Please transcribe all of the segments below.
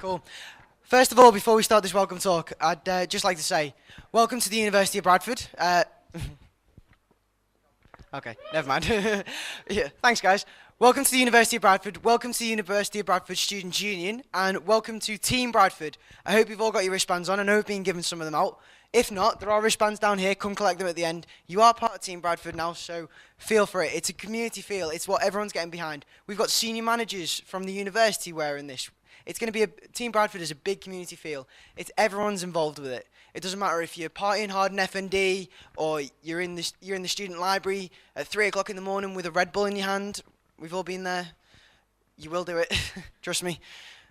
Cool. First of all, before we start this welcome talk, I'd just like to say, welcome to the University of Bradford. Okay, never mind. Yeah, thanks, guys. Welcome to the University of Bradford. Welcome to the University of Bradford Students' Union, and welcome to Team Bradford. I hope you've all got your wristbands on. I know I've been given some of them out. If not, there are wristbands down here. Come collect them at the end. You are part of Team Bradford now, so feel for it. It's a community feel. It's what everyone's getting behind. We've got senior managers from the university wearing this. It's going to be Team Bradford is a big community feel. It's everyone's involved with it. It doesn't matter if you're partying hard in F&D or you're in the student library at 3 o'clock in the morning with a Red Bull in your hand. We've all been there. You will do it. Trust me.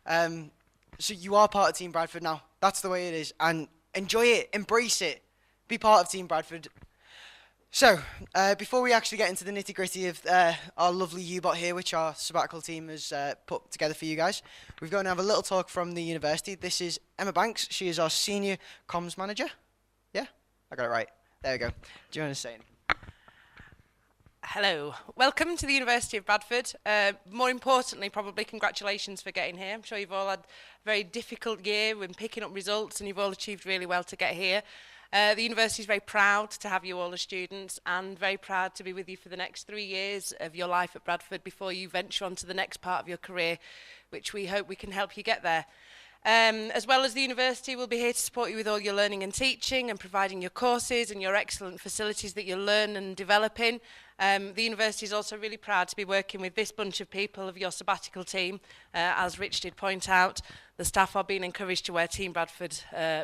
So you are part of Team Bradford now. That's the way it is. And enjoy it. Embrace it. Be part of Team Bradford. So, before we actually get into the nitty-gritty of our lovely U-Bot here, which our sabbatical team has put together for you guys, we're going to have a little talk from the university. This is Emma Banks. She is our senior comms manager. Yeah? I got it right. There we go. Do you want to say anything? Hello. Welcome to the University of Bradford. More importantly, probably congratulations for getting here. I'm sure you've all had a very difficult year when picking up results and you've all achieved really well to get here. The university is very proud to have you all as students and very proud to be with you for the next 3 years of your life at Bradford before you venture on to the next part of your career, which we hope we can help you get there. As well as the university, we'll be here to support you with all your learning and teaching and providing your courses and your excellent facilities that you'll learn and develop in. The university is also really proud to be working with this bunch of people of your sabbatical team. As Rich did point out, the staff are being encouraged to wear Team Bradford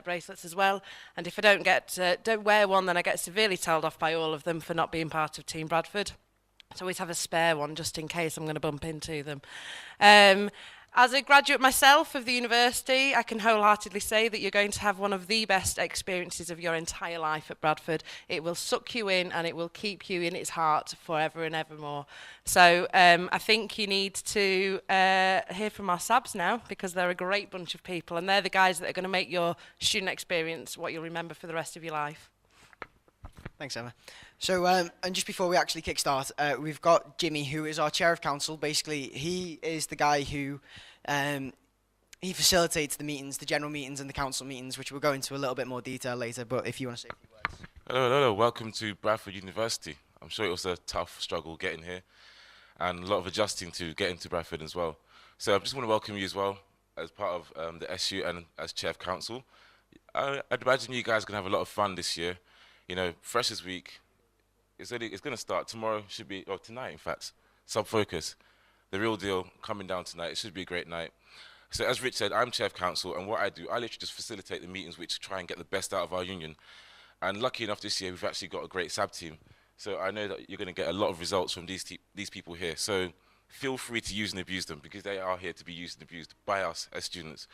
bracelets as well. And if I don't wear one, then I get severely told off by all of them for not being part of Team Bradford. So I always have a spare one just in case I'm going to bump into them. As a graduate myself of the university, I can wholeheartedly say that you're going to have one of the best experiences of your entire life at Bradford. It will suck you in and it will keep you in its heart forever and evermore. So I think you need to hear from our SABs now, because they're a great bunch of people and they're the guys that are going to make your student experience what you'll remember for the rest of your life. Thanks, Emma. So, and just before we actually kickstart, we've got Jimmy, who is our chair of council. Basically, he is the guy who he facilitates the meetings, the general meetings and the council meetings, which we'll go into a little bit more detail later. But if you want to say a few words. Hello. Welcome to Bradford University. I'm sure it was a tough struggle getting here and a lot of adjusting to get into Bradford as well. So I just want to welcome you as well as part of the SU and as chair of council. I'd imagine you guys are going to have a lot of fun this year. You know, Freshers Week, it's going to start tomorrow, tonight in fact, Sub-Focus, the real deal, coming down tonight. It should be a great night. So as Rich said, I'm chair of council, and what I do, I literally just facilitate the meetings which try and get the best out of our union. And lucky enough this year, we've actually got a great SAB team. So I know that you're going to get a lot of results from these people here. So feel free to use and abuse them, because they are here to be used and abused by us as students.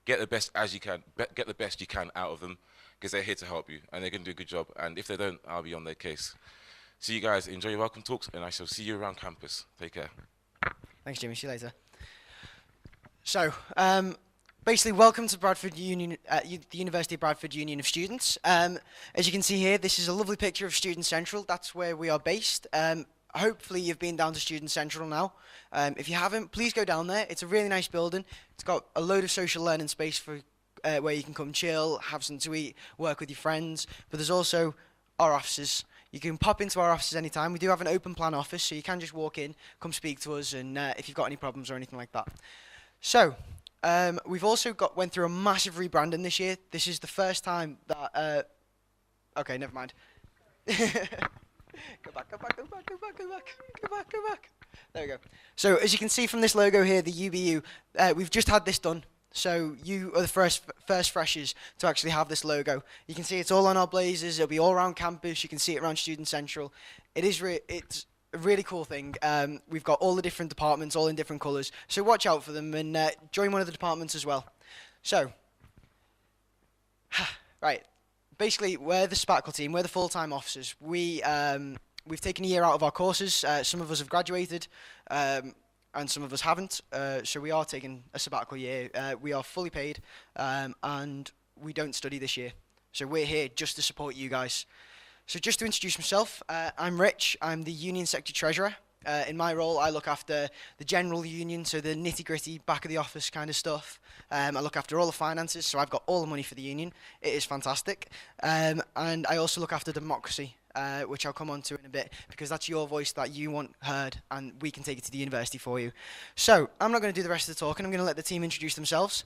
Get the best you can out of them, because they're here to help you, and they're going to do a good job. And if they don't, I'll be on their case. So you guys, enjoy your welcome talks, and I shall see you around campus. Take care. Thanks, Jimmy. See you later. So, basically, welcome to Bradford Union, the University of Bradford Union of Students. As you can see here, this is a lovely picture of Student Central. That's where we are based. Hopefully, you've been down to Student Central now. If you haven't, please go down there. It's a really nice building. It's got a load of social learning space for where you can come chill, have something to eat, work with your friends. But there's also our offices. You can pop into our offices anytime. We do have an open plan office, so you can just walk in, come speak to us, and if you've got any problems or anything like that. So, we've also went through a massive rebranding this year. This is the first time that... okay, never mind. Go back. There we go. So, as you can see from this logo here, the UBU, we've just had this done. So you are the first freshers to actually have this logo. You can see it's all on our blazers. It'll be all around campus. You can see it around Student Central. It's a really cool thing. We've got all the different departments, all in different colours. So watch out for them and join one of the departments as well. So, right. Basically, we're the sabbatical team. We're the full-time officers. We've taken a year out of our courses. Some of us have graduated. And some of us haven't, so we are taking a sabbatical year. We are fully paid, and we don't study this year. So we're here just to support you guys. So just to introduce myself, I'm Rich. I'm the Union Secretary Treasurer. In my role, I look after the general union, so the nitty-gritty back of the office kind of stuff. I look after all the finances, so I've got all the money for the union. It is fantastic. And I also look after democracy, which I'll come on to in a bit, because that's your voice that you want heard, and we can take it to the university for you. So I'm not going to do the rest of the talking. I'm going to let the team introduce themselves.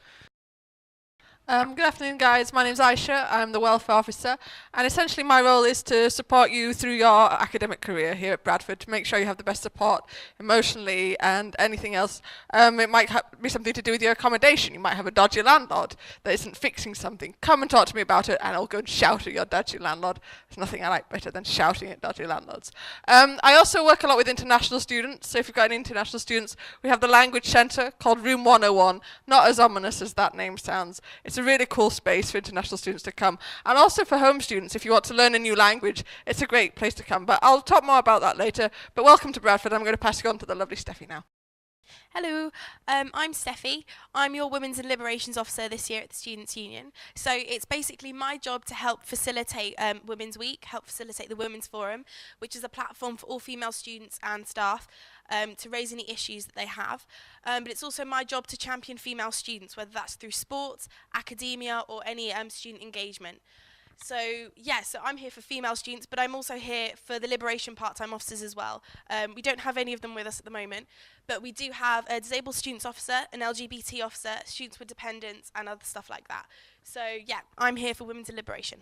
Good afternoon, guys. My name's Aisha. I'm the welfare officer, and essentially my role is to support you through your academic career here at Bradford, to make sure you have the best support emotionally and anything else. It might be something to do with your accommodation. You might have a dodgy landlord that isn't fixing something. Come and talk to me about it, and I'll go and shout at your dodgy landlord. There's nothing I like better than shouting at dodgy landlords. I also work a lot with international students, so if you've got any international students, we have the language centre called Room 101, not as ominous as that name sounds. It's a really cool space for international students to come. And also for home students, if you want to learn a new language, it's a great place to come. But I'll talk more about that later. But welcome to Bradford. I'm going to pass you on to the lovely Steffi now. Hello, I'm Steffi. I'm your Women's and Liberations Officer this year at the Students' Union. So it's basically my job to help facilitate Women's Week, help facilitate the Women's Forum, which is a platform for all female students and staff to raise any issues that they have. But it's also my job to champion female students, whether that's through sports, academia, or any student engagement. So I'm here for female students, but I'm also here for the Liberation part-time officers as well. We don't have any of them with us at the moment, but we do have a disabled students officer, an LGBT officer, students with dependents, and other stuff like that. So I'm here for Women's Liberation.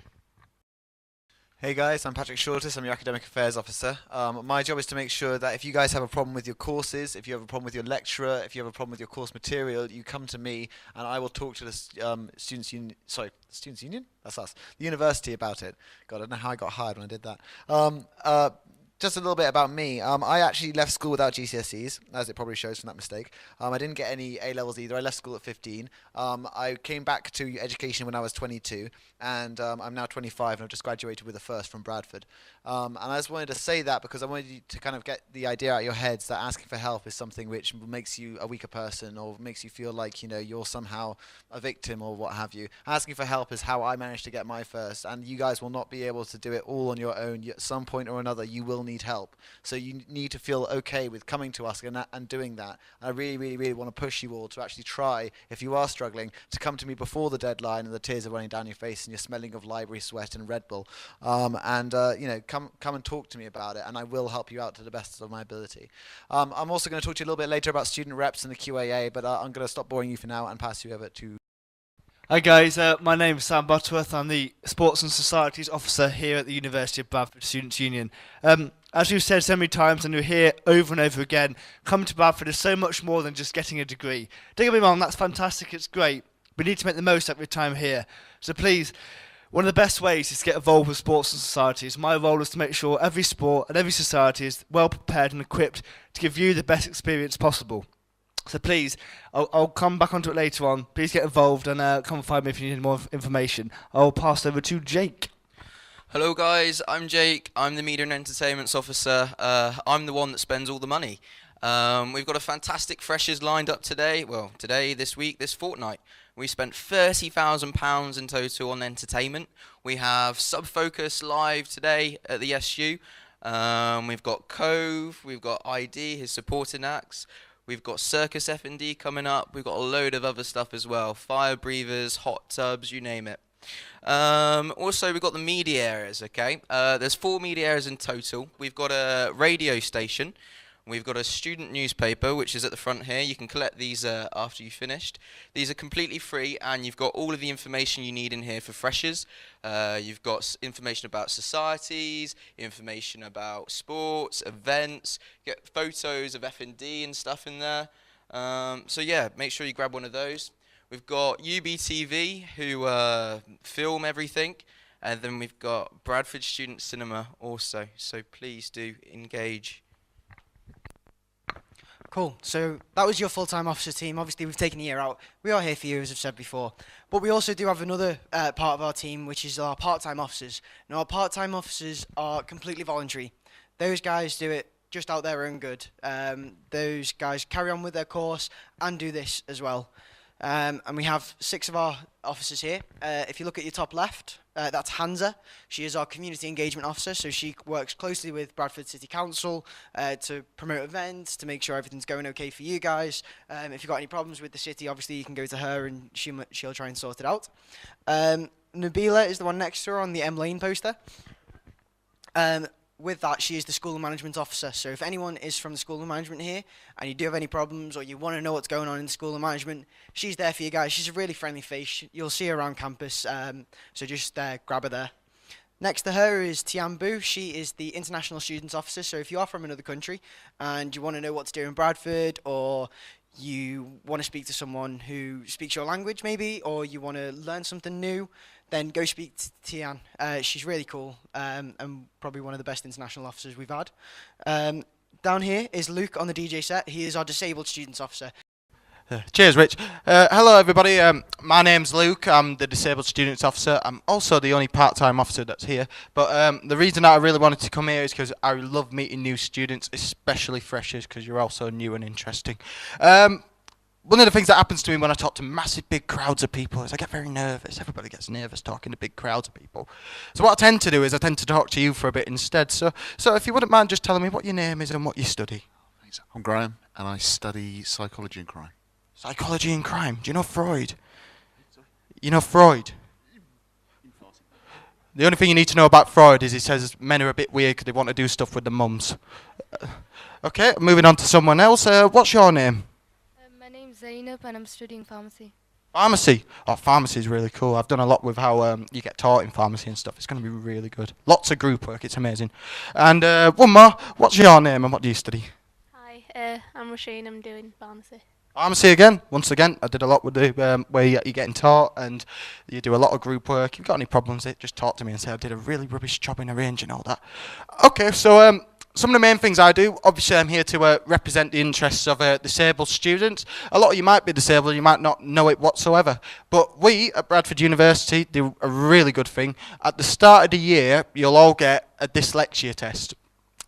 Hey guys, I'm Patrick Shortis, I'm your Academic Affairs Officer. My job is to make sure that if you guys have a problem with your courses, if you have a problem with your lecturer, if you have a problem with your course material, you come to me and I will talk to the Students' Union, Students' Union? That's us. The university about it. God, I don't know how I got hired when I did that. Just a little bit about me. I actually left school without GCSEs, as it probably shows from that mistake. I didn't get any A-levels either. I left school at 15. I came back to education when I was 22, and I'm now 25, and I've just graduated with a first from Bradford. And I just wanted to say that because I wanted you to kind of get the idea out of your heads that asking for help is something which makes you a weaker person or makes you feel like, you're somehow a victim or what have you. Asking for help is how I managed to get my first, and you guys will not be able to do it all on your own. At some point or another, you will need help. So you need to feel okay with coming to us and doing that. And I really, really, really want to push you all to actually try, if you are struggling, to come to me before the deadline and the tears are running down your face and you're smelling of library sweat and Red Bull. Come and talk to me about it, and I will help you out to the best of my ability. I'm also going to talk to you a little bit later about student reps and the QAA, but I'm going to stop boring you for now and pass you over to... Hi guys, my name is Sam Butterworth. I'm the Sports and Societies Officer here at the University of Bradford Students' Union. As you've said so many times and you'll hear over and over again, coming to Bradford is so much more than just getting a degree. Don't get me wrong, that's fantastic, it's great. We need to make the most of your time here. So please, one of the best ways is to get involved with sports and societies. My role is to make sure every sport and every society is well prepared and equipped to give you the best experience possible. So please, I'll come back onto it later on. Please get involved and come and find me if you need more information. I'll pass over to Jake. Hello guys, I'm Jake. I'm the Media and Entertainments Officer. I'm the one that spends all the money. We've got a fantastic freshers lined up today. Well, today, this week, this fortnight. We spent £30,000 in total on entertainment. We have Subfocus live today at the SU. We've got Cove, we've got ID, his supporting acts. We've got Circus F&D coming up. We've got a load of other stuff as well. Fire breathers, hot tubs, you name it. Also, we've got the media areas, okay? There's 4 media areas in total. We've got a radio station. We've got a student newspaper, which is at the front here. You can collect these after you've finished. These are completely free, and you've got all of the information you need in here for freshers. You've got information about societies, information about sports, events, get photos of F&D and stuff in there. So yeah, make sure you grab one of those. We've got UBTV, who film everything. And then we've got Bradford Student Cinema also. So please do engage. Cool. So that was your full-time officer team. Obviously, we've taken a year out. We are here for you, as I've said before. But we also do have another part of our team, which is our part-time officers. Now, our part-time officers are completely voluntary. Those guys do it just out their own good. Those guys carry on with their course and do this as well. And we have 6 of our officers here. If you look at your top left, that's Hansa. She is our community engagement officer, so she works closely with Bradford City Council to promote events, to make sure everything's going okay for you guys. If you've got any problems with the city, obviously you can go to her and she'll try and sort it out. Nabila is the one next to her on the M Lane poster. With that, she is the School of Management Officer. So if anyone is from the School of Management here, and you do have any problems, or you want to know what's going on in the School of Management, she's there for you guys. She's a really friendly face. You'll see her around campus, so just grab her there. Next to her is Tian Bu. She is the International Students Officer. So if you are from another country, and you want to know what to do in Bradford, or you want to speak to someone who speaks your language maybe, or you want to learn something new, then go speak to Tian. She's really cool, and probably one of the best international officers we've had. Down here is Luke on the DJ set. He is our disabled students officer. Cheers, Rich. Hello, everybody. My name's Luke. I'm the Disabled Students Officer. I'm also the only part-time officer that's here. But the reason that I really wanted to come here is because I love meeting new students, especially freshers, because you're also new and interesting. One of the things that happens to me when I talk to massive big crowds of people is I get very nervous. Everybody gets nervous talking to big crowds of people. So what I tend to do is I tend to talk to you for a bit instead. So if you wouldn't mind just telling me what your name is and what you study. Thanks. I'm Graham, and I study psychology and crime. Psychology and crime. Do you know Freud? You know Freud? The only thing you need to know about Freud is he says men are a bit weird because they want to do stuff with the mums. Okay, moving on to someone else. What's your name? My name's Zainab and I'm studying pharmacy. Pharmacy. Oh, pharmacy is really cool. I've done a lot with how you get taught in pharmacy and stuff. It's going to be really good. Lots of group work. It's amazing. And one more. What's your name and what do you study? Hi, I'm Roisin. I'm doing pharmacy. Pharmacy again. Once again, I did a lot with the where you're getting taught and you do a lot of group work. If you've got any problems, just talk to me and say I did a really rubbish job in arranging all that. Okay, so some of the main things I do, obviously I'm here to represent the interests of disabled students. A lot of you might be disabled, you might not know it whatsoever. But we at Bradford University do a really good thing. At the start of the year, you'll all get a dyslexia test.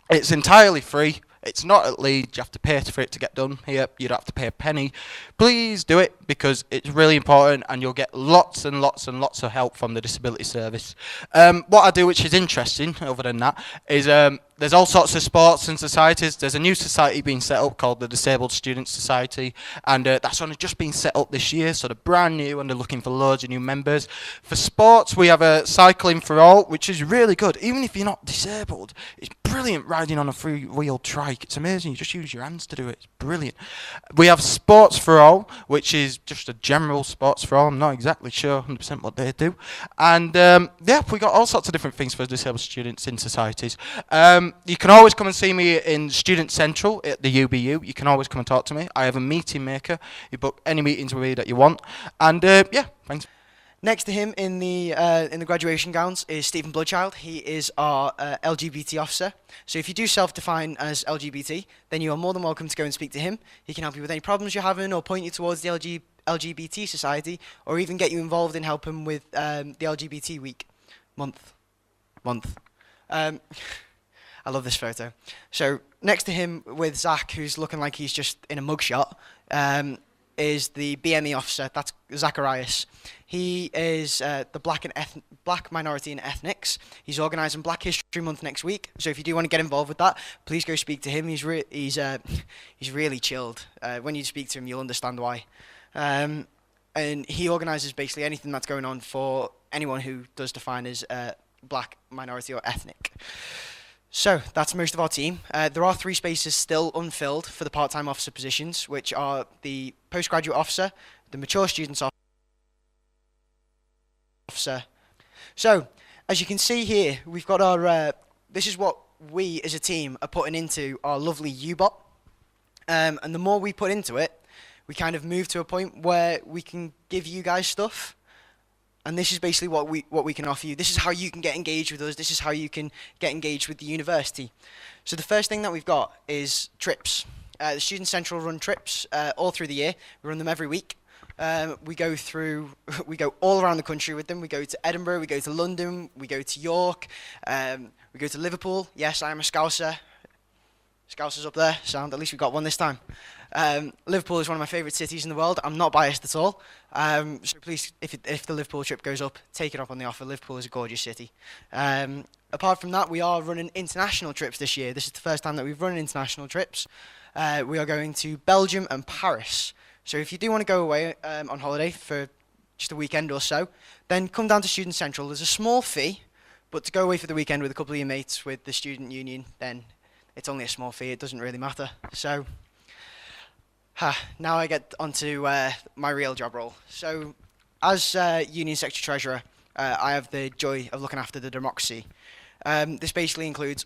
It's entirely free. It's not at Leeds, you have to pay for it to get done. Here, you'd have to pay a penny. Please do it because it's really important and you'll get lots and lots and lots of help from the Disability Service. What I do, which is interesting, other than that, is there's all sorts of sports and societies. There's a new society being set up called the Disabled Students Society, and that's only just been set up this year, so they're brand new and they're looking for loads of new members. For sports, we have a cycling for all, which is really good. Even if you're not disabled, it's brilliant riding on a three-wheel trike. It's amazing. You just use your hands to do it. It's brilliant. We have sports for all, which is just a general sports for all. I'm not exactly sure 100% what they do. And yeah, we got all sorts of different things for disabled students in societies. You can always come and see me in Student Central at the UBU. You can always come and talk to me. I have a meeting maker. You book any meetings with me that you want. And yeah, thanks. Next to him in the graduation gowns is Stephen Bloodchild. He is our LGBT officer. So if you do self-define as LGBT, then you are more than welcome to go and speak to him. He can help you with any problems you're having or point you towards the LGBT society or even get you involved in helping with the LGBT week. Month. I love this photo. So next to him with Zach, who's looking like he's just in a mugshot, is the BME officer. That's Zacharias. He is the black minority and ethnics. He's organising Black History Month next week. So if you do want to get involved with that, please go speak to him. He's really chilled. When you speak to him, you'll understand why. And he organises basically anything that's going on for anyone who does define as black, minority or ethnic. So that's most of our team. There are 3 spaces still unfilled for the part-time officer positions, which are the postgraduate officer, the mature students officer. So, as you can see here, we've got our, this is what we as a team are putting into our lovely U-bot. And the more we put into it, we kind of move to a point where we can give you guys stuff. And this is basically what we can offer you. This is how you can get engaged with us. This is how you can get engaged with the university. So the first thing that we've got is trips. The Student Central run trips all through the year. We run them every week. We go all around the country with them. We go to Edinburgh, we go to London, we go to York, we go to Liverpool. Yes, I am a Scouser. Scousers up there, sound. At least we got one this time. Liverpool is one of my favourite cities in the world. I'm not biased at all. So please, if the Liverpool trip goes up, take it up on the offer. Liverpool is a gorgeous city. Apart from that, we are running international trips this year. This is the first time that we've run international trips. We are going to Belgium and Paris. So if you do want to go away on holiday for just a weekend or so, then come down to Student Central. There's a small fee, but to go away for the weekend with a couple of your mates with the student union, then it's only a small fee. It doesn't really matter. So now I get onto my real job role. So as Union Secretary Treasurer, I have the joy of looking after the democracy. This basically includes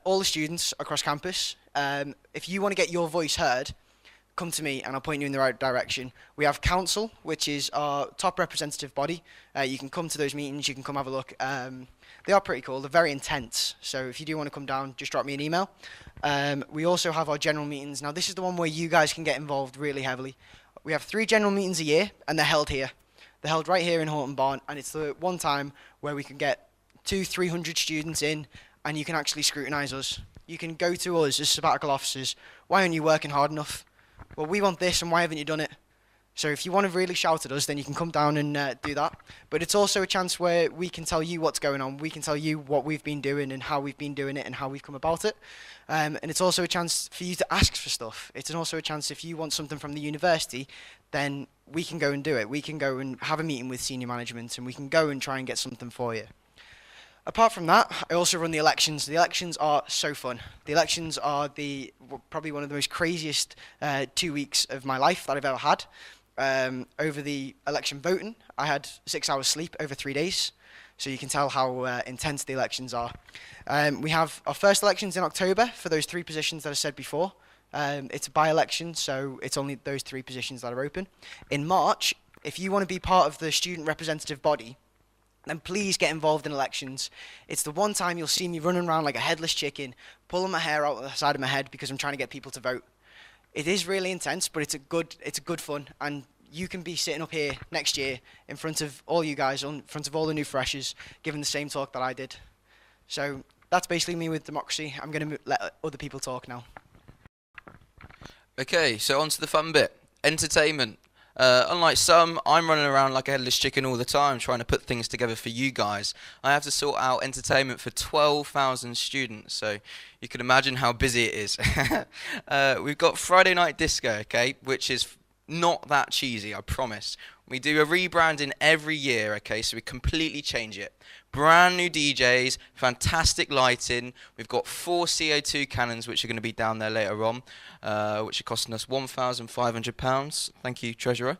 all the students across campus. If you want to get your voice heard, come to me and I'll point you in the right direction. We have council, which is our top representative body. You can come to those meetings, you can come have a look. They are pretty cool, they're very intense. So if you do want to come down, just drop me an email. We also have our general meetings. Now this is the one where you guys can get involved really heavily. We have 3 general meetings a year and they're held here. They're held right here in Horton Barn, and it's the one time where we can get 200-300 students in and you can actually scrutinise us. You can go to us as sabbatical officers. Why aren't you working hard enough? Well, we want this, and why haven't you done it? So if you want to really shout at us, then you can come down and do that. But it's also a chance where we can tell you what's going on. We can tell you what we've been doing and how we've been doing it and how we've come about it. And it's also a chance for you to ask for stuff. It's also a chance if you want something from the university, then we can go and do it. We can go and have a meeting with senior management, and we can go and try and get something for you. Apart from that, I also run the elections. The elections are so fun. The elections are probably one of the most craziest 2 weeks of my life that I've ever had. Over the election voting, I had 6 hours sleep over 3 days. So you can tell how intense the elections are. We have our first elections in October for those 3 positions that I said before. It's a by-election, so it's only those 3 positions that are open. In March, if you want to be part of the student representative body, then please get involved in elections. It's the one time you'll see me running around like a headless chicken, pulling my hair out the side of my head because I'm trying to get people to vote. It is really intense, but it's a good fun, and you can be sitting up here next year in front of all you guys, in front of all the new freshers, giving the same talk that I did. So that's basically me with democracy. I'm going to let other people talk now. Okay, so on to the fun bit. Entertainment. Unlike some, I'm running around like a headless chicken all the time trying to put things together for you guys. I have to sort out entertainment for 12,000 students, so you can imagine how busy it is. We've got Friday Night Disco, okay, which is not that cheesy, I promise. We do a rebranding every year, okay, so we completely change it. Brand new DJs, fantastic lighting. We've got 4 CO2 cannons, which are going to be down there later on, which are costing us £1,500. Thank you, Treasurer.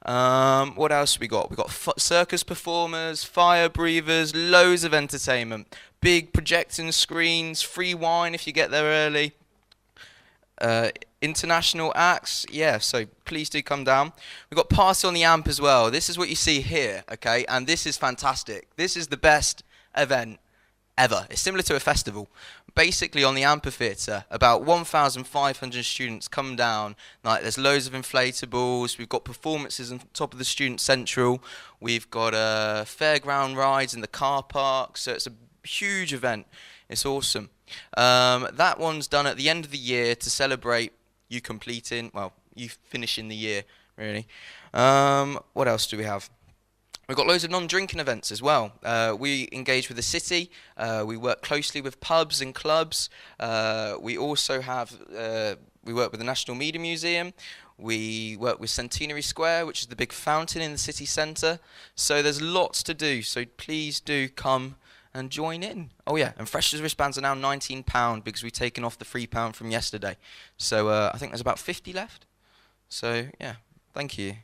What else have we got? We've got circus performers, fire breathers, loads of entertainment. Big projecting screens, free wine if you get there early. International acts, yeah, so please do come down. We've got Party on the Amp as well. This is what you see here, okay, and this is fantastic. This is the best event ever. It's similar to a festival. Basically on the amphitheatre, about 1,500 students come down. Like, there's loads of inflatables. We've got performances on top of the Student Central. We've got fairground rides in the car park, so it's a huge event. It's awesome. That one's done at the end of the year to celebrate you completing, well, you finishing the year, really. What else do we have? We've got loads of non-drinking events as well. We engage with the city. We work closely with pubs and clubs. We also have, we work with the National Media Museum. We work with Centenary Square, which is the big fountain in the city centre. So there's lots to do, so please do come and join in. Oh yeah, and freshers' wristbands are now £19 because we've taken off the £3 from yesterday. So I think there's about 50 left. So yeah, thank you.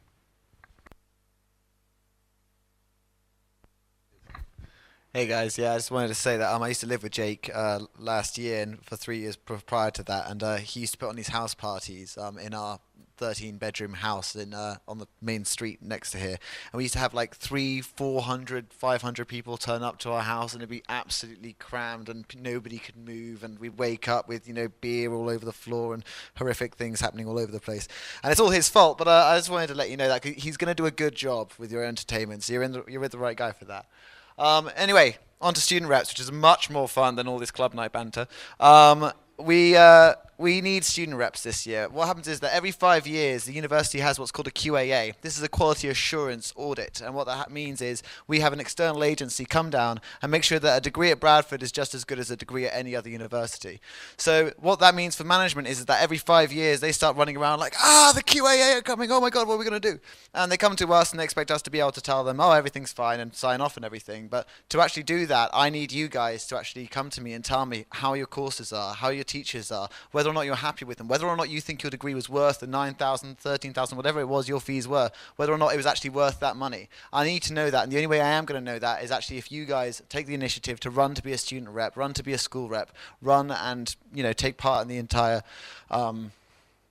Hey guys, yeah, I just wanted to say that I used to live with Jake last year and for 3 years prior to that, and he used to put on these house parties in our 13-bedroom house on the main street next to here, and we used to have like 300, 400, 500 people turn up to our house, and it'd be absolutely crammed, and nobody could move, and we'd wake up with beer all over the floor and horrific things happening all over the place. And it's all his fault, but I just wanted to let you know that he's going to do a good job with your entertainment, so you're with the right guy for that. Anyway, on to student reps, which is much more fun than all this club night banter. We we need student reps this year. What happens is that every 5 years, the university has what's called a QAA. This is a quality assurance audit. And what that means is we have an external agency come down and make sure that a degree at Bradford is just as good as a degree at any other university. So what that means for management is that every 5 years, they start running around like, the QAA are coming. Oh my God, what are we going to do? And they come to us and they expect us to be able to tell them, oh, everything's fine and sign off and everything. But to actually do that, I need you guys to actually come to me and tell me how your courses are, how your teachers are, whether or not you're happy with them, whether or not you think your degree was worth the 9,000, 13,000, whatever it was your fees were, whether or not it was actually worth that money. I need to know that, and the only way I am going to know that is actually if you guys take the initiative to run to be a student rep, run to be a school rep, run and take part in the entire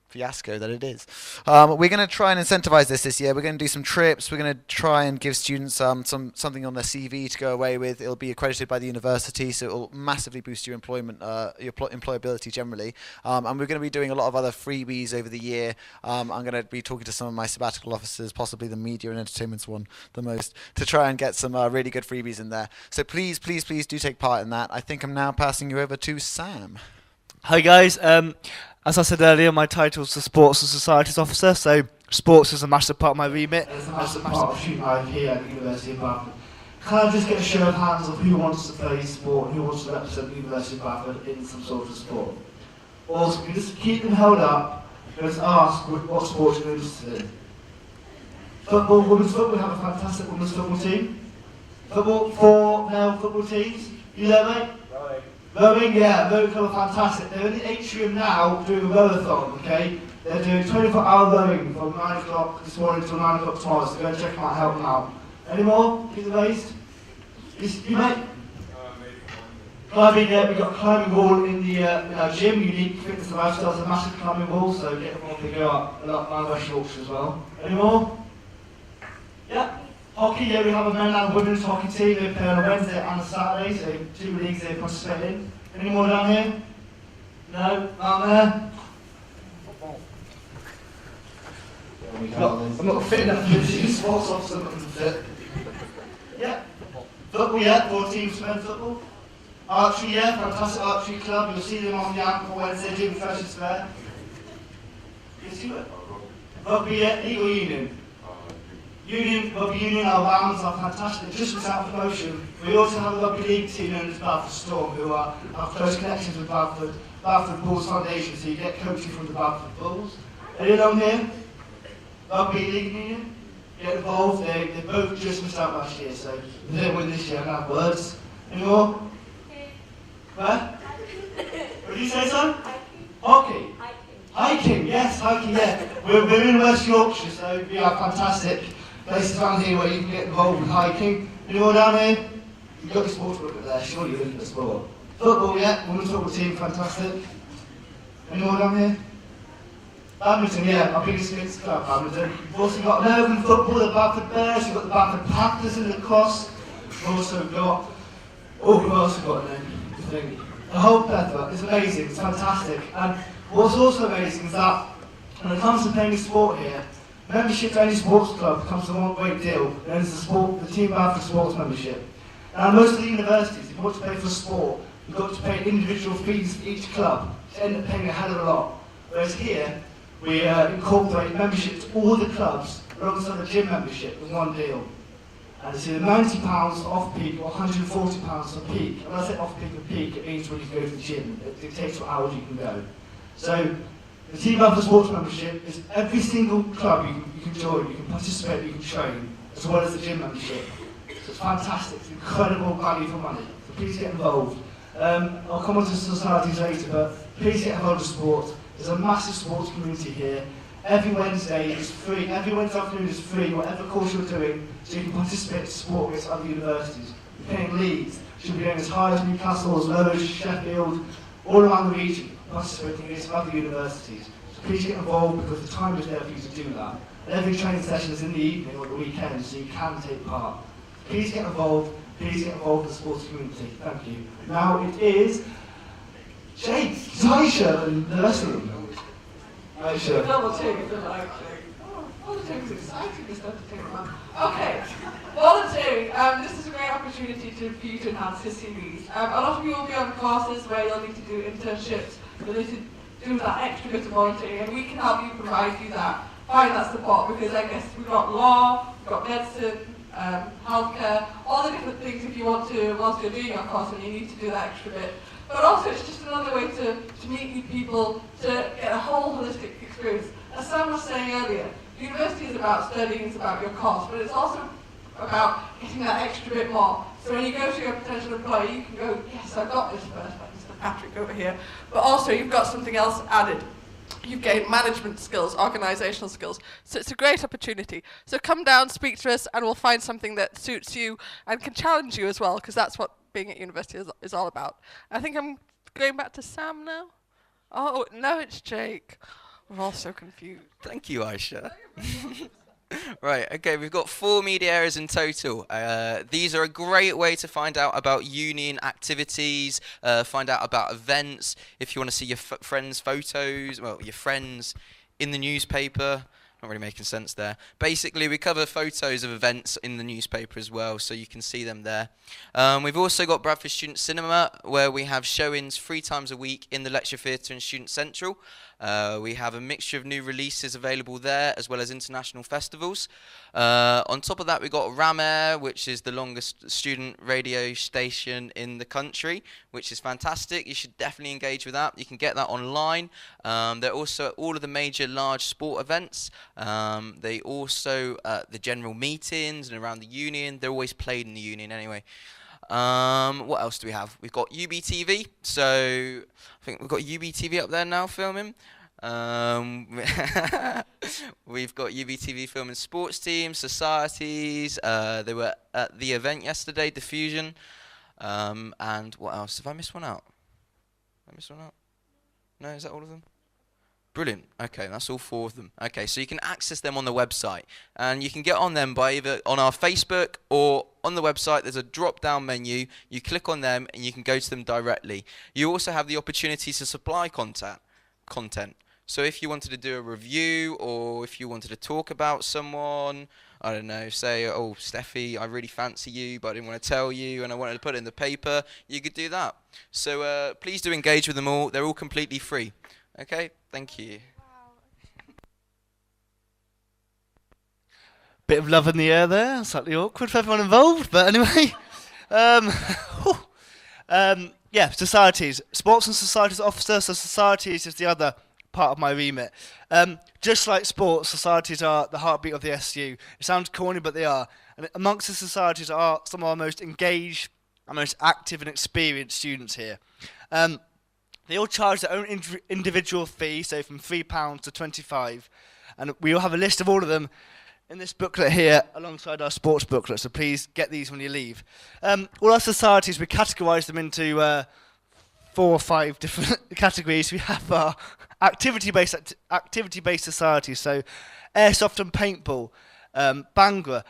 fiasco that it is. We're going to try and incentivize this year. We're going to do some trips. We're going to try and give students something on their CV to go away with. It'll be accredited by the university, so it'll massively boost your employment, your employability generally. And we're going to be doing a lot of other freebies over the year. I'm going to be talking to some of my sabbatical officers, possibly the media and entertainment's one the most, to try and get some really good freebies in there. So please, please, please do take part in that. I think I'm now passing you over to Sam. Hi guys, as I said earlier, my title is the Sports and Societies Officer, so sports is a massive part of my remit. It's a massive part of student life here at the University of Bradford. Can I just get a show of hands of who wants to play sport, who wants to represent the University of Bradford in some sort of sport? Also, we just keep them held up and just ask what sports you're interested in. Football, women's football, we have a fantastic women's football team. Football, 4 male football teams. You there, mate? Rowing, yeah, rowing club are fantastic. They're in the atrium now doing a rowathon, okay? They're doing 24-hour rowing from 9 o'clock this morning till 9 o'clock tomorrow, so go and check them out, help them out. Any more? Keep the raised? You, mate? Climbing, yeah, we've got a climbing wall in our gym, Unique Fitness and Lifestyle. It's a massive climbing wall, so get them on to go up a lot around West Yorkshire as well. Any more? Yeah? Hockey, yeah, we have a men and women's hockey team. They play on a Wednesday and a Saturday, so 2 leagues they participate in. Any more down here? No? Down there? I'm not fit enough to be a sports officer, but I'm fit. Yeah. Football, yeah, 4 teams playing football. Archery, yeah, fantastic archery club. You'll see them on the app on Wednesday doing freshers fair. Yes, you will. Rugby, yeah, Eagle Union. Rugby Union, our rounds are fantastic, just without promotion. We also have a rugby league team known as Bradford Storm, who have close connections with Bradford Bulls Foundation, so you get coaching from the Bradford Bulls. Anyone on here? Rugby League Union? Get involved, they both just missed out last year, so they didn't win this year, I don't have words. Any more? Where? What did you say, son? Hockey. Hiking, yes, hiking, yeah. We're in West Yorkshire, so we are fantastic places around here where you can get involved with hiking. Anyone down here? You've got your sports book up there, surely you're looking at sport. Football, yeah, women's football team, fantastic. Anyone down here? Badminton, yeah, our biggest mixed club, badminton. We've also got American football, the Bradford Bears, we've got the Bradford Panthers in the cross. We've also got, we've also got a thing. The whole plethora, it's amazing, it's fantastic. And what's also amazing is that when it comes to playing sport here, membership to any sports club comes to one great deal, known as the Team Bradford Sports Membership. Now, most of the universities, if you want to pay for sport, you've got to pay individual fees for each club, to end up paying a hell of a lot. Whereas here, we incorporate membership to all the clubs alongside the gym membership in one deal. And it's either £90 off peak or £140 for peak. And when I say off peak and peak, it means when you go to the gym. It dictates what hours you can go. So the Team Bradford Sports Membership is every single club you can join, you can participate, you can train, as well as the gym membership. So it's fantastic, it's incredible value for money. So please get involved. I'll come on to societies later, but please get involved in sport. There's a massive sports community here. Every Wednesday is free, every Wednesday afternoon is free, whatever course you're doing, so you can participate in sport against other universities. We're playing leagues, should be going as high as Newcastle, as low as Sheffield, all around the region, participating against other universities. So please get involved because the time is there for you to do that. And every training session is in the evening or the weekend, so you can take part. Please get involved in the sports community. Thank you. Now it is Jake, Taisha, and the rest of them. Taisha. Volunteering is exciting, it's entertaining, man. Okay, volunteering. This is a great opportunity for you to enhance your CVs. A lot of you will be on courses where you'll need to do internships, you'll need to do that extra bit of volunteering, and we can help you provide you that, find that support, because I guess we've got law, we've got medicine, healthcare, all the different things if you want to, whilst you're doing your course and you need to do that extra bit. But also it's just another way to meet new people, to get a whole holistic experience. As Sam was saying earlier, university is about studying, it's about your course, but it's also about getting that extra bit more. So when you go to your potential employer, you can go, yes, I've got this first, like Mr. Patrick over here, but also you've got something else added. You've gained management skills, organisational skills. So it's a great opportunity. So come down, speak to us, and we'll find something that suits you and can challenge you as well, because that's what being at university is all about. I think I'm going back to Sam now. Oh, no, it's Jake. We're all so confused. Thank you, Aisha. Right, okay, we've got 4 media areas in total. These are a great way to find out about union activities, find out about events, if you want to see your friends' photos, well, your friends in the newspaper. Not really making sense there. Basically, we cover photos of events in the newspaper as well, so you can see them there. We've also got Bradford Student Cinema, where we have showings 3 times a week in the Lecture Theatre and Student Central. We have a mixture of new releases available there, as well as international festivals. On top of that, we've got RAM-Air, which is the longest student radio station in the country, which is fantastic. You should definitely engage with that. You can get that online. They're also at all of the major large sport events. They also, the general meetings and around the union, they're always played in the union anyway. What else do we have? We've got UBTV, so I think we've got UBTV up there now filming. We've got UBTV filming sports teams, societies. They were at the event yesterday, Diffusion. And what else? Have I missed one out? No, is that all of them? Brilliant. Okay, that's all 4 of them. Okay, so you can access them on the website, and you can get on them by either on our Facebook or on the website. There's a drop-down menu. You click on them, and you can go to them directly. You also have the opportunity to supply content. So if you wanted to do a review, or if you wanted to talk about someone, I don't know, say, oh, Steffi, I really fancy you, but I didn't want to tell you, and I wanted to put it in the paper, you could do that. So please do engage with them all. They're all completely free. Okay, thank you. Bit of love in the air there, slightly awkward for everyone involved, but anyway. Yeah, societies. Sports and Societies Officer, so societies is the other part of my remit. Just like sports, societies are the heartbeat of the SU. It sounds corny, but they are. And amongst the societies are some of our most engaged, our most active and experienced students here. They all charge their own individual fee, so from £3 to £25. And we all have a list of all of them in this booklet here, alongside our sports booklet, so please get these when you leave. All our societies, we categorise them into 4 or 5 different categories. We have our activity-based societies, so airsoft and paintball, Bhangra,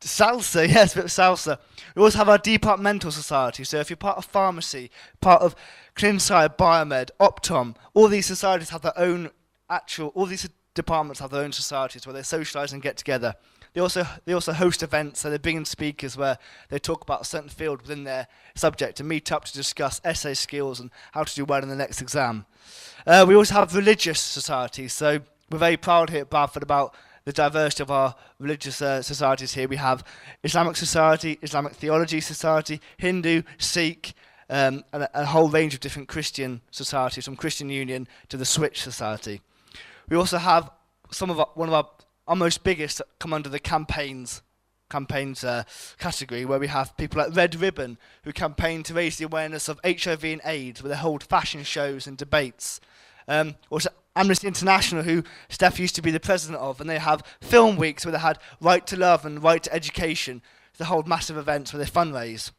salsa, yes, a bit of salsa. We also have our departmental society, so if you're part of pharmacy, part of Clinside, Biomed, Optom, all these societies have their own all these departments have their own societies where they socialise and get together. They also host events, so they bring in speakers where they talk about a certain field within their subject and meet up to discuss essay skills and how to do well in the next exam. We also have religious societies, so we're very proud here at Bradford about the diversity of our religious societies here. We have Islamic Society, Islamic Theology Society, Hindu, Sikh, and a whole range of different Christian societies, from Christian Union to the Switch Society. We also have one of our most biggest come under the campaigns category, where we have people like Red Ribbon, who campaign to raise the awareness of HIV and AIDS, where they hold fashion shows and debates. Also Amnesty International, who Steph used to be the president of, and they have film weeks where they had Right to Love and Right to Education. They hold massive events where they fundraise.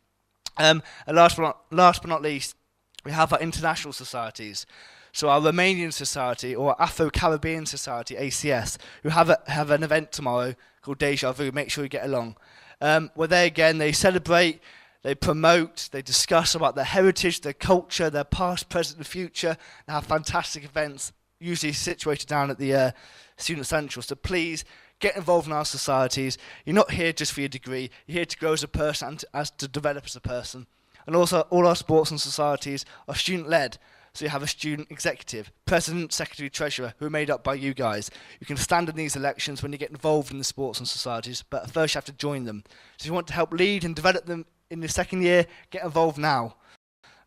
And last but not least, we have our international societies. So our Romanian Society, or Afro-Caribbean Society, ACS, who have an event tomorrow called Deja Vu. Make sure you get along. Where they celebrate, they promote, they discuss about their heritage, their culture, their past, present and future. They have fantastic events, usually situated down at the Student Central. So please get involved in our societies. You're not here just for your degree. You're here to grow as a person and to develop as a person. And also, all our sports and societies are student-led. So you have a student executive, president, secretary, treasurer, who are made up by you guys. You can stand in these elections when you get involved in the sports and societies, but first you have to join them. So if you want to help lead and develop them in the second year, get involved now.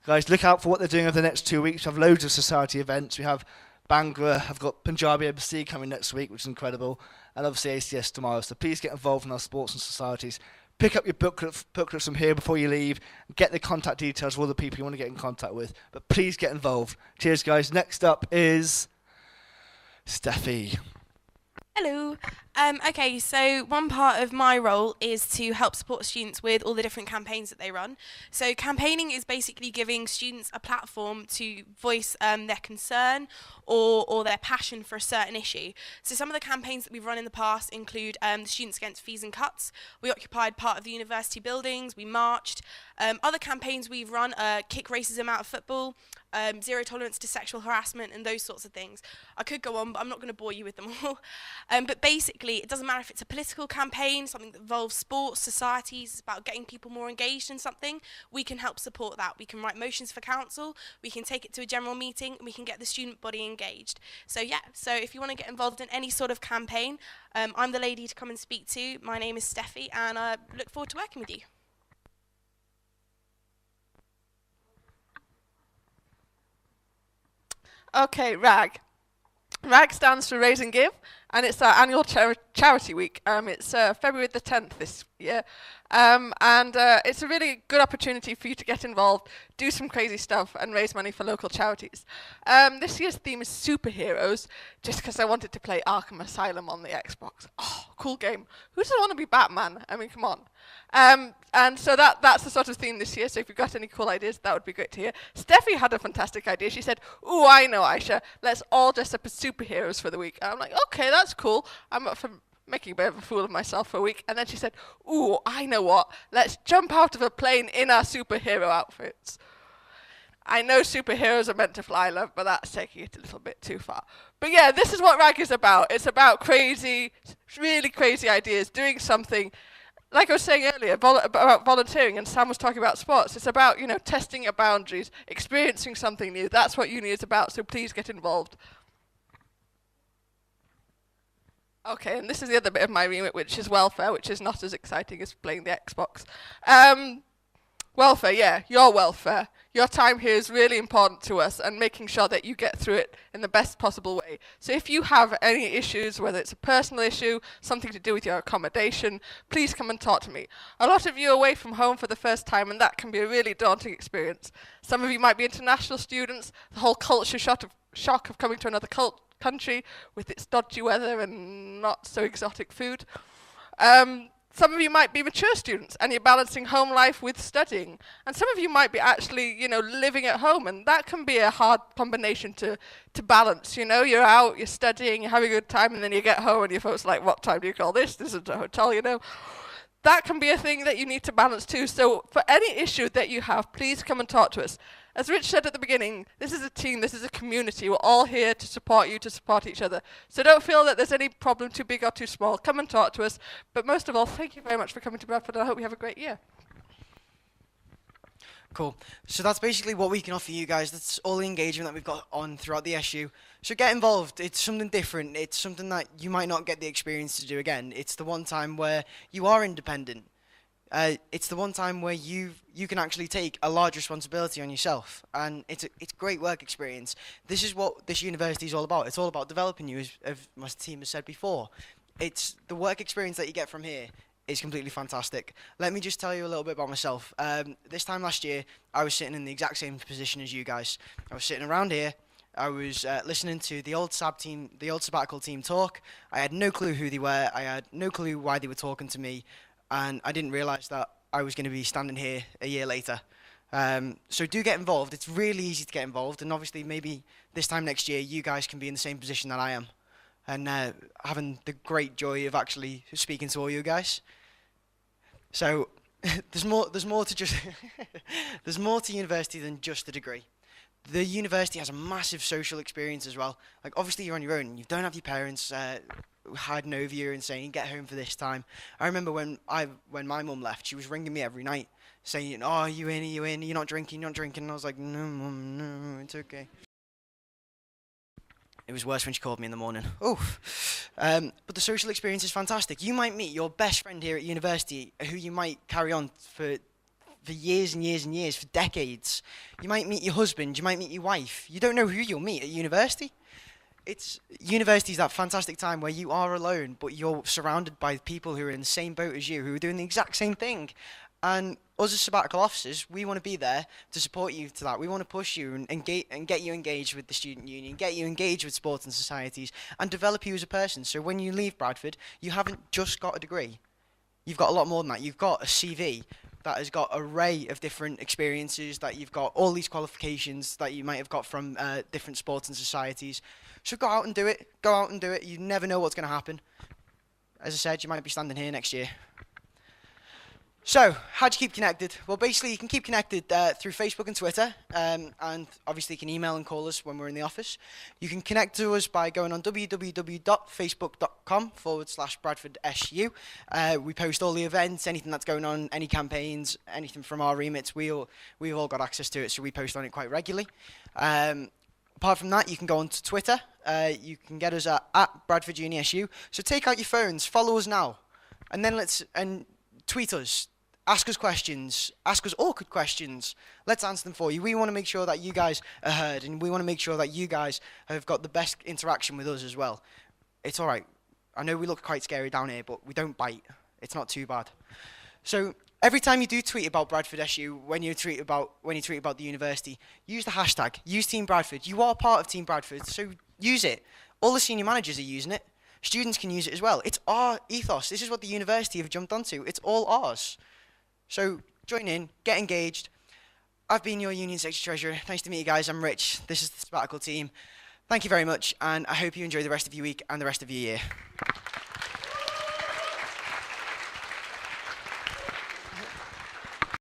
Guys, look out for what they're doing over the next 2 weeks. We have loads of society events. We have Bangor, I've got Punjabi Embassy coming next week, which is incredible, and obviously ACS tomorrow. So please get involved in our sports and societies. Pick up your booklets from here before you leave. Get the contact details of all the people you want to get in contact with. But please get involved. Cheers, guys. Next up is Steffi. Hello. Okay, so one part of my role is to help support students with all the different campaigns that they run. So campaigning is basically giving students a platform to voice their concern or their passion for a certain issue. So some of the campaigns that we've run in the past include the Students Against Fees and Cuts. We occupied part of the university buildings, we marched. Other campaigns we've run are kick racism out of football, zero tolerance to sexual harassment and those sorts of things. I could go on, but I'm not going to bore you with them all. But basically, it doesn't matter if it's a political campaign, something that involves sports, societies, it's about getting people more engaged in something, we can help support that. We can write motions for council, we can take it to a general meeting, and we can get the student body engaged. So yeah, so if you want to get involved in any sort of campaign, I'm the lady to come and speak to. My name is Steffi, and I look forward to working with you. Okay, RAG. RAG stands for Raise and Give, and it's our annual charity week. It's February the 10th this year, and it's a really good opportunity for you to get involved, do some crazy stuff, and raise money for local charities. This year's theme is superheroes, just because I wanted to play Arkham Asylum on the Xbox. Oh, cool game. Who doesn't want to be Batman? I mean, come on. And so that's the sort of theme this year, so if you've got any cool ideas, that would be great to hear. Steffi had a fantastic idea. She said, ooh, I know, Aisha, let's all dress up as superheroes for the week. And I'm like, okay, that's cool. I'm up for making a bit of a fool of myself for a week. And then she said, ooh, I know what, let's jump out of a plane in our superhero outfits. I know superheroes are meant to fly, love, but that's taking it a little bit too far. But yeah, this is what RAG is about. It's about crazy, really crazy ideas, doing something. Like I was saying earlier, about volunteering, and Sam was talking about sports. It's about, you know, testing your boundaries, experiencing something new. That's what uni is about, so please get involved. Okay, and this is the other bit of my remit, which is welfare, which is not as exciting as playing the Xbox. Welfare, yeah, your welfare. Your time here is really important to us, and making sure that you get through it in the best possible way. So if you have any issues, whether it's a personal issue, something to do with your accommodation, please come and talk to me. A lot of you are away from home for the first time, and that can be a really daunting experience. Some of you might be international students, the whole culture shock of coming to another country with its dodgy weather and not so exotic food. Some of you might be mature students and you're balancing home life with studying. And some of you might be actually, you know, living at home, and that can be a hard combination to balance. You know, you're out, you're studying, you're having a good time, and then you get home and your folks are like, what time do you call this? This is a hotel, you know. That can be a thing that you need to balance too. So for any issue that you have, please come and talk to us. As Rich said at the beginning, this is a team, this is a community. We're all here to support you, to support each other. So don't feel that there's any problem too big or too small. Come and talk to us. But most of all, thank you very much for coming to Bradford, and I hope you have a great year. Cool. So that's basically what we can offer you guys. That's all the engagement that we've got on throughout the SU. So get involved. It's something different. It's something that you might not get the experience to do again. It's the one time where you are independent. It's the one time where you can actually take a large responsibility on yourself, and it's great work experience. This is what this university is all about. It's all about developing you, as my team has said before. It's the work experience that you get from here is completely fantastic. Let me just tell you a little bit about myself. This time last year, I was sitting in the exact same position as you guys. I was sitting around here. I was listening to the old sabbatical team talk. I had no clue who they were. I had no clue why they were talking to me. And I didn't realise that I was going to be standing here a year later. So do get involved. It's really easy to get involved. And obviously maybe this time next year you guys can be in the same position that I am. And having the great joy of actually speaking to all you guys. So there's more to just there's more to university than just the degree. The university has a massive social experience as well. Like obviously you're on your own. You don't have your parents hiding over you and saying, get home for this time. I remember when my mum left, she was ringing me every night saying, oh, are you in, you're not drinking. And I was like, no, mum, no, it's okay. It was worse when she called me in the morning. Oof. But the social experience is fantastic. You might meet your best friend here at university, who you might carry on for years and years and years, for decades. You might meet your husband, you might meet your wife. You don't know who you'll meet at university. University is that fantastic time where you are alone, but you're surrounded by people who are in the same boat as you, who are doing the exact same thing. And us as sabbatical officers, we want to be there to support you to that. We want to push you and get you engaged with the student union, get you engaged with sports and societies, and develop you as a person. So when you leave Bradford, you haven't just got a degree. You've got a lot more than that. You've got a CV that has got an array of different experiences, that you've got all these qualifications that you might have got from different sports and societies. So go out and do it. Go out and do it. You never know what's going to happen. As I said, you might be standing here next year. So, how do you keep connected? Well, basically, you can keep connected through Facebook and Twitter, and obviously you can email and call us when we're in the office. You can connect to us by going on www.facebook.com/BradfordSU. We post all the events, anything that's going on, any campaigns, anything from our remits. We've all got access to it, so we post on it quite regularly. Apart from that, you can go on to Twitter. You can get us at @BradfordUniSU. So take out your phones, follow us now, and then tweet us. Ask us questions. Ask us awkward questions. Let's answer them for you. We want to make sure that you guys are heard, and we want to make sure that you guys have got the best interaction with us as well. It's all right. I know we look quite scary down here, but we don't bite. It's not too bad. So every time you do tweet about Bradford SU, when you tweet about the university, use the hashtag. Use Team Bradford. You are part of Team Bradford, so use it. All the senior managers are using it. Students can use it as well. It's our ethos. This is what the university have jumped onto. It's all ours. So join in, get engaged. I've been your Union Secretary Treasurer. Nice to meet you guys. I'm Rich. This is the sabbatical team. Thank you very much, and I hope you enjoy the rest of your week and the rest of your year.